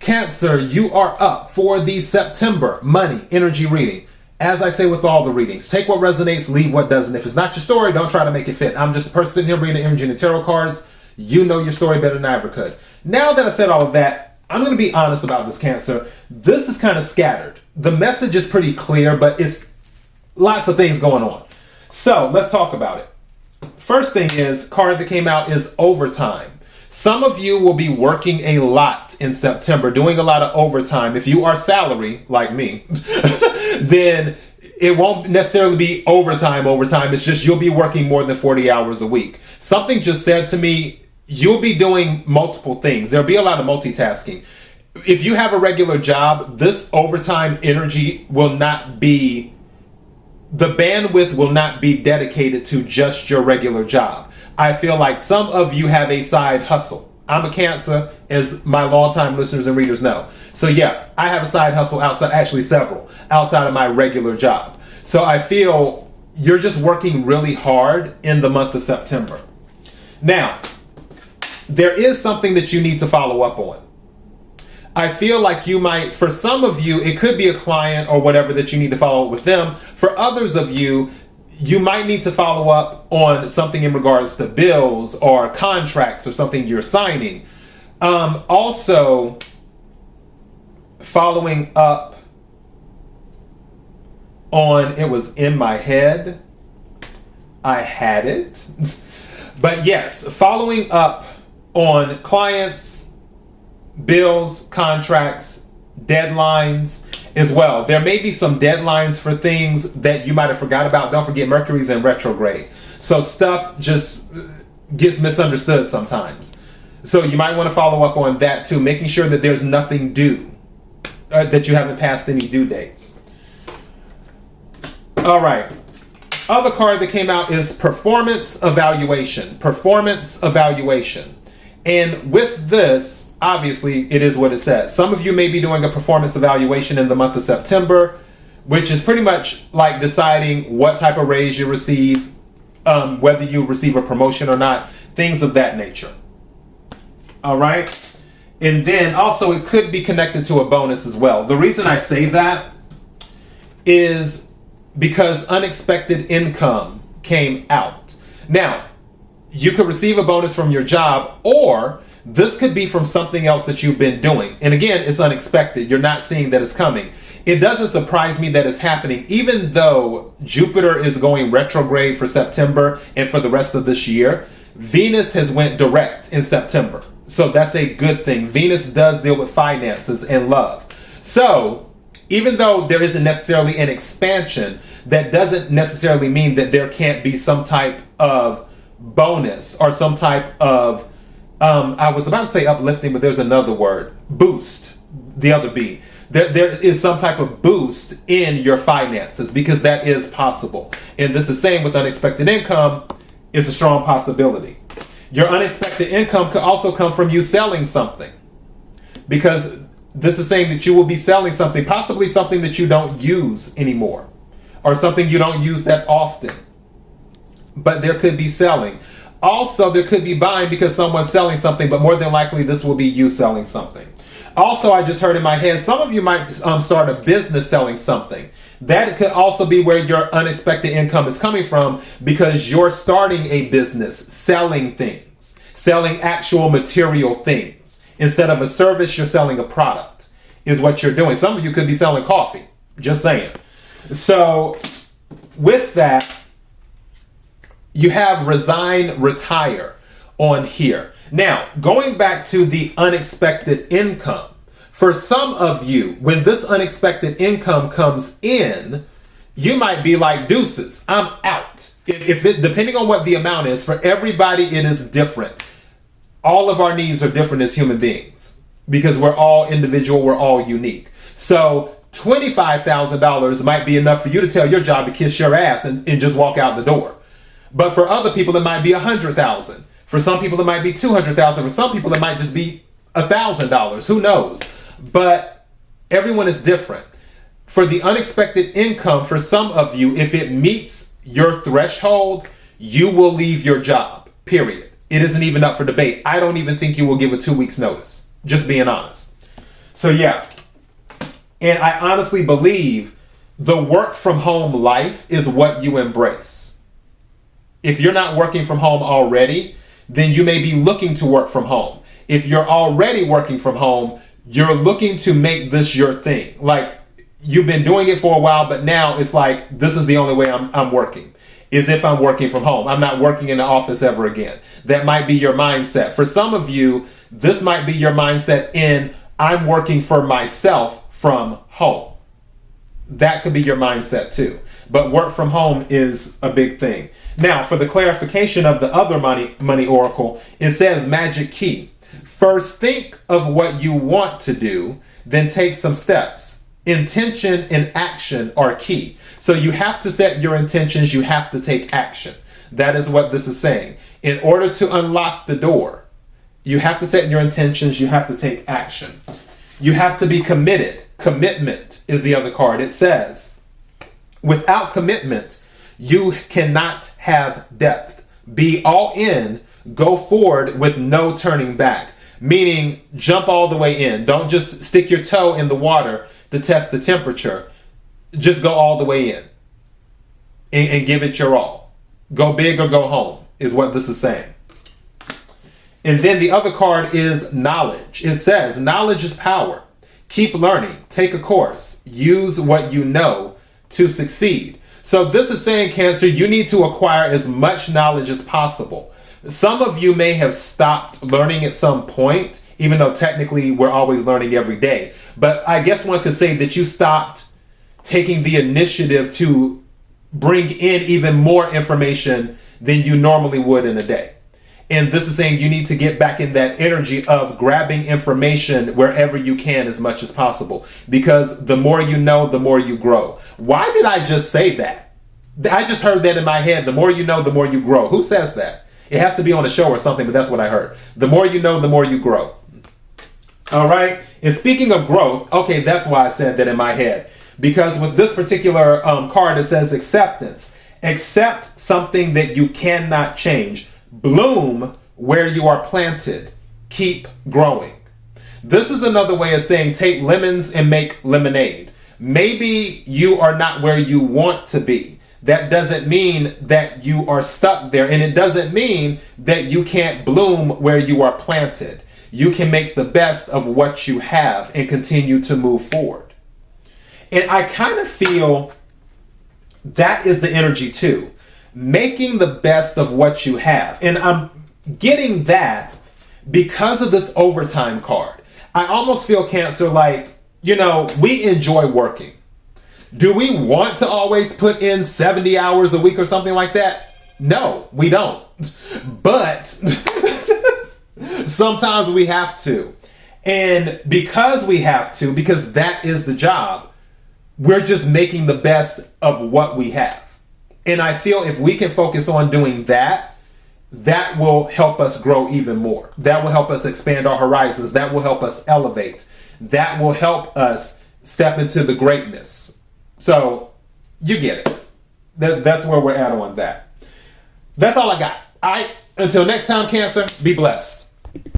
Cancer, you are up for the September money energy reading. As I say with all the readings, take what resonates, leave what doesn't. If it's not your story, don't try to make it fit. I'm just a person sitting here reading the energy and the tarot cards. You know your story better than I ever could. Now that I said all of that, I'm going to be honest about this, Cancer. This is kind of scattered. The message is pretty clear, but it's lots of things going on. So let's talk about it. First thing is, card that came out is overtime. Some of you will be working a lot in September, doing a lot of overtime. If you are salary, like me, then it won't necessarily be overtime. It's just you'll be working more than 40 hours a week. Something just said to me, you'll be doing multiple things. There'll be a lot of multitasking. If you have a regular job, this overtime energy will not be, the bandwidth will not be dedicated to just your regular job. I feel like some of you have a side hustle. I'm a Cancer, as my longtime listeners and readers know. So yeah, I have a side hustle outside, actually several, outside of my regular job. So I feel you're just working really hard in the month of September. Now, there is something that you need to follow up on. I feel like you might, for some of you, it could be a client or whatever that you need to follow up with them. For others of you, you might need to follow up on something in regards to bills or contracts or something you're signing. Also, following up on, it was in my head, I had it. But yes, following up on clients, bills, contracts, deadlines as well. There may be some deadlines for things that you might have forgot about. Don't forget Mercury's in retrograde. So stuff just gets misunderstood sometimes. So you might want to follow up on that too, making sure that there's nothing due, that you haven't passed any due dates. All right. Other card that came out is performance evaluation. Performance evaluation. And with this, obviously, it is what it says. Some of you may be doing a performance evaluation in the month of September, which is pretty much like deciding what type of raise you receive, whether you receive a promotion or not, things of that nature. All right. And then also it could be connected to a bonus as well. The reason I say that is because unexpected income came out. Now, you could receive a bonus from your job, or this could be from something else that you've been doing. And again, it's unexpected. You're not seeing that it's coming. It doesn't surprise me that it's happening, even though Jupiter is going retrograde for September and for the rest of this year. Venus has went direct in September. So that's a good thing. Venus does deal with finances and love. So even though there isn't necessarily an expansion, that doesn't necessarily mean that there can't be some type of bonus or some type of, I was about to say uplifting, but there's another word, boost, the other B. There is some type of boost in your finances, because that is possible. And this is the same with unexpected income. It's a strong possibility. Your unexpected income could also come from you selling something, because this is saying that you will be selling something, possibly something that you don't use anymore, or something you don't use that often. But there could be selling. Also, there could be buying because someone's selling something, but more than likely this will be you selling something. Also, I just heard in my head, some of you might start a business selling something. That could also be where your unexpected income is coming from, because you're starting a business selling things, selling actual material things. Instead of a service, you're selling a product, is what you're doing. Some of you could be selling coffee, just saying. So with that, you have resign, retire on here. Now, going back to the unexpected income, for some of you, when this unexpected income comes in, you might be like, deuces, I'm out. Depending on what the amount is, for everybody it is different. All of our needs are different as human beings, because we're all individual, we're all unique. So $25,000 might be enough for you to tell your job to kiss your ass and just walk out the door. But for other people, it might be $100,000. For some people, it might be $200,000. For some people, it might just be $1,000. Who knows? But everyone is different. For the unexpected income, for some of you, if it meets your threshold, you will leave your job, period. It isn't even up for debate. I don't even think you will give a 2 weeks notice, just being honest. So So yeah. And I honestly believe the work from home life is what you embrace. If you're not working from home already, then you may be looking to work from home. If you're already working from home, you're looking to make this your thing. Like, you've been doing it for a while, but now it's like, this is the only way I'm working, is if I'm working from home. I'm not working in the office ever again. That might be your mindset. For some of you, this might be your mindset in, I'm working for myself from home. That could be your mindset too. But work from home is a big thing. Now, for the clarification of the other money oracle, it says magic key. First, think of what you want to do, then take some steps. Intention and action are key. So you have to set your intentions, you have to take action. That is what this is saying. In order to unlock the door, you have to set your intentions, you have to take action. You have to be committed. Commitment is the other card. It says, without commitment, you cannot have depth. Be all in, go forward with no turning back. Meaning, jump all the way in. Don't just stick your toe in the water to test the temperature. Just go all the way in and give it your all. Go big or go home is what this is saying. And then the other card is knowledge. It says, knowledge is power. Keep learning. Take a course. Use what you know to succeed. So this is saying, Cancer, you need to acquire as much knowledge as possible. Some of you may have stopped learning at some point, even though technically we're always learning every day. But I guess one could say that you stopped taking the initiative to bring in even more information than you normally would in a day. And this is saying you need to get back in that energy of grabbing information wherever you can as much as possible. Because the more you know, the more you grow. Why did I just say that? I just heard that in my head. The more you know, the more you grow. Who says that? It has to be on a show or something, but that's what I heard. The more you know, the more you grow. All right. And speaking of growth, okay, that's why I said that in my head. Because with this particular card, it says acceptance. Accept something that you cannot change. Bloom where you are planted. Keep growing. This is another way of saying take lemons and make lemonade. Maybe you are not where you want to be. That doesn't mean that you are stuck there. And it doesn't mean that you can't bloom where you are planted. You can make the best of what you have and continue to move forward. And I kind of feel that is the energy too. Making the best of what you have. And I'm getting that because of this overtime card. I almost feel, Cancer, like, we enjoy working. Do we want to always put in 70 hours a week or something like that? No, we don't. But sometimes we have to. And because we have to, because that is the job, we're just making the best of what we have. And I feel if we can focus on doing that, that will help us grow even more. That will help us expand our horizons. That will help us elevate. That will help us step into the greatness. So you get it. That's where we're at on that. That's all I got. Until next time, Cancer, be blessed.